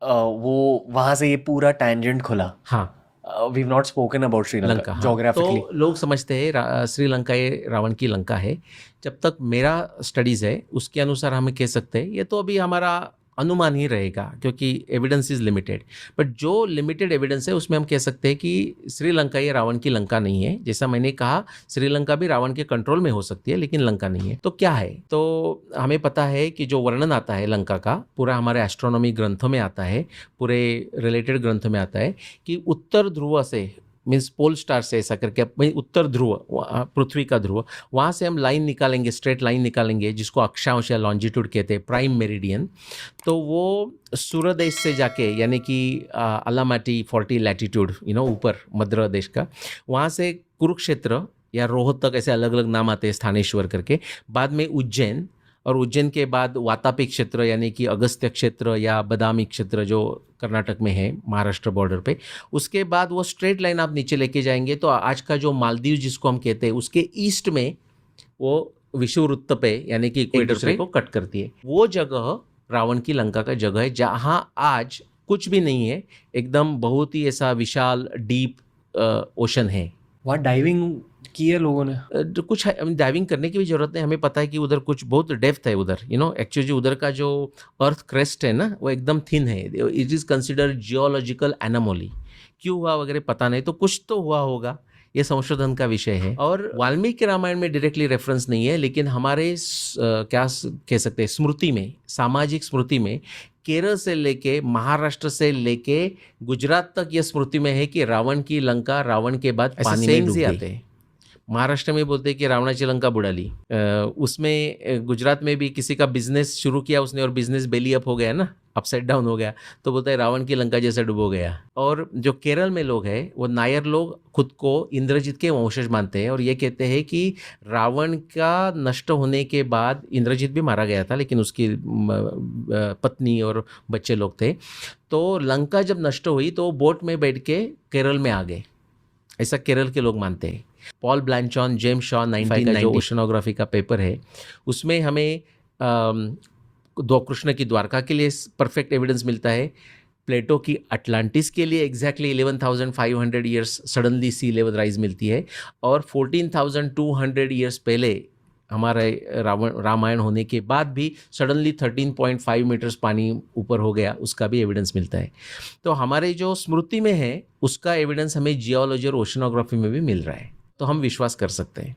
वो वहां से ये पूरा टैंजेंट खुला। हाँ, we have not spoken about Sri Lanka Lanka, हाँ। ज्योग्राफिकली। तो लोग समझते हैं श्रीलंका ये रावण की लंका है। जब तक मेरा स्टडीज़ है उसके अनुसार हम कह सकते हैं, ये तो अभी हमारा अनुमान ही रहेगा क्योंकि एविडेंस इज़ लिमिटेड। बट जो लिमिटेड एविडेंस है उसमें हम कह सकते हैं कि श्रीलंका ये रावण की लंका नहीं है। जैसा मैंने कहा, श्रीलंका भी रावण के कंट्रोल में हो सकती है लेकिन लंका नहीं है। तो क्या है? तो हमें पता है कि जो वर्णन आता है लंका का पूरा हमारे एस्ट्रोनॉमी ग्रंथों में आता है, पूरे रिलेटेड ग्रंथों में आता है कि उत्तर ध्रुव से मीन्स पोल स्टार से ऐसा करके वही उत्तर ध्रुव, पृथ्वी का ध्रुव, वहाँ से हम लाइन निकालेंगे, स्ट्रेट लाइन निकालेंगे जिसको अक्षांश या लॉन्जिट्यूड कहते हैं, प्राइम मेरिडियन। तो वो सूर्यदेश से जाके यानी कि अलामाटी 40 लैटिट्यूड ऊपर मध्य देश का, वहाँ से कुरुक्षेत्र या रोहतक, ऐसे अलग अलग नाम आते हैं स्थानेश्वर करके, बाद में उज्जैन, और उज्जैन के बाद वातापी क्षेत्र यानी कि अगस्त्य क्षेत्र या बदामी क्षेत्र जो कर्नाटक में है महाराष्ट्र बॉर्डर पे, उसके बाद वो स्ट्रेट लाइन आप नीचे लेके जाएंगे तो आज का जो मालदीव जिसको हम कहते हैं उसके ईस्ट में वो विषुववृत्त पे यानी कि इक्वेटर पे को कट करती है। वो जगह रावण की लंका का जगह है जहाँ आज कुछ भी नहीं है, एकदम बहुत ही ऐसा विशाल डीप ओशन है। वहाँ डाइविंग की है लोगों ने? कुछ डाइविंग करने की भी जरूरत नहीं, हमें पता है कि उधर कुछ बहुत डेप्थ है उधर, एक्चुअली उधर का जो अर्थ क्रेस्ट है ना वो एकदम थिन है। It is considered geological anomaly. क्यों हुआ वगैरह पता नहीं, तो कुछ तो हुआ होगा, ये संशोधन का विषय है। और वाल्मीकि रामायण में डायरेक्टली रेफरेंस नहीं है, लेकिन हमारे क्या कह सकते हैं स्मृति में, सामाजिक स्मृति में केरल से लेके महाराष्ट्र से लेके गुजरात तक यह स्मृति में है कि रावण की लंका रावण के बाद पानी में डूब गई। महाराष्ट्र में बोलते हैं कि रावणाची लंका बुड़ा ली। उसमें गुजरात में भी किसी का बिजनेस शुरू किया उसने और बिजनेस बेली अप हो गया ना, अपसाइड डाउन हो गया, तो बोलता है रावण की लंका जैसा डूबो गया। और जो केरल में लोग हैं वो नायर लोग खुद को इंद्रजीत के वंशज मानते हैं और ये कहते हैं कि रावण का नष्ट होने के बाद, इंद्रजीत भी मारा गया था लेकिन उसकी पत्नी और बच्चे लोग थे, तो लंका जब नष्ट हुई तो बोट में बैठ के केरल में आ गए, ऐसा केरल के लोग मानते हैं। पॉल ब्लैंचॉन, जेम्स शॉ 1990 का जो ओशनोग्राफी का पेपर है उसमें हमें दो कृष्ण की द्वारका के लिए परफेक्ट एविडेंस मिलता है। प्लेटो की अटलांटिस के लिए एग्जैक्टली 11,500 ईयर्स सडनली सी लेवल राइज मिलती है, और 14,200 ईयर्स पहले हमारे रामायण होने के बाद भी सडनली 13.5 मीटर्स पानी ऊपर हो गया, उसका भी एविडेंस मिलता है। तो हमारे जो स्मृति में है उसका एविडेंस हमें जियोलॉजी और ओशनोग्राफी में भी मिल रहा है, तो हम विश्वास कर सकते हैं।